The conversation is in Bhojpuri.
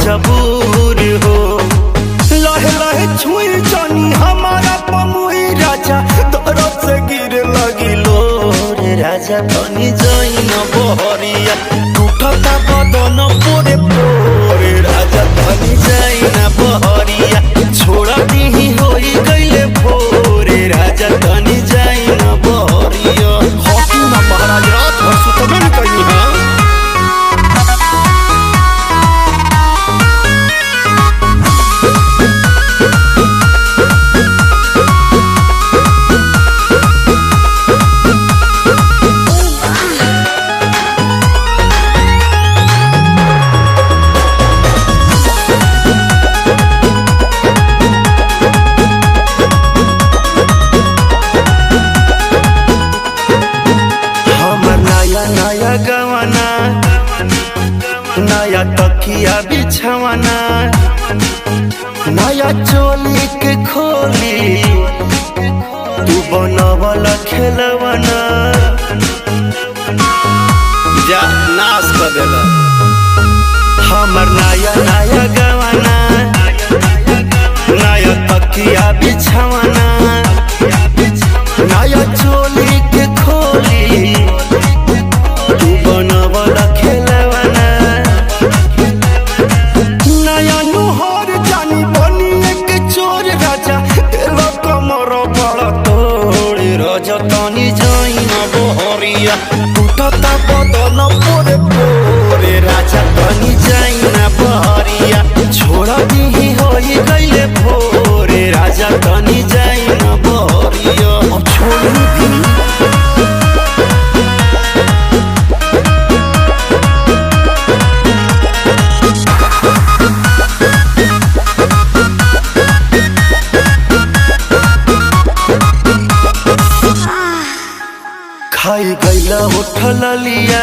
मजबूर हो। लहे लहे छुई जानी हमारा पमुई राजा, तरफ से गिर लगी लो रे राजा। तनी जाइन बहरिया टूटता बदन पोरे पोरे राजा। तनी जाइन बहरिया छोड़ा दीही होई गईले भोरे राजा। तनी जाइन बहरिया हॉकी ना महाराज रात भर सुतबन कहीं हाँ। नया गवाना नया तकिया बिछवाना, नया चोली के खोली तू बनवल खेलवाना। जा नाश कर देला हमर नया नया गवाना, नया तकिया बिछवाना, नया चोली के खोली तू बनवल खेलवाना। नया नुहर जानी बनी एक चोर राजा, तेल कमर बड़ तोड़ राजा। तनी जाइन बहरिया टूटता बदन पोरे पोरे राजा। तनी जाइन बहरिया छोड़ा दीही होई गईले भोरे राजा। तनी जाइन बहरिया छोड़ दी। खाई गईला उठल लिया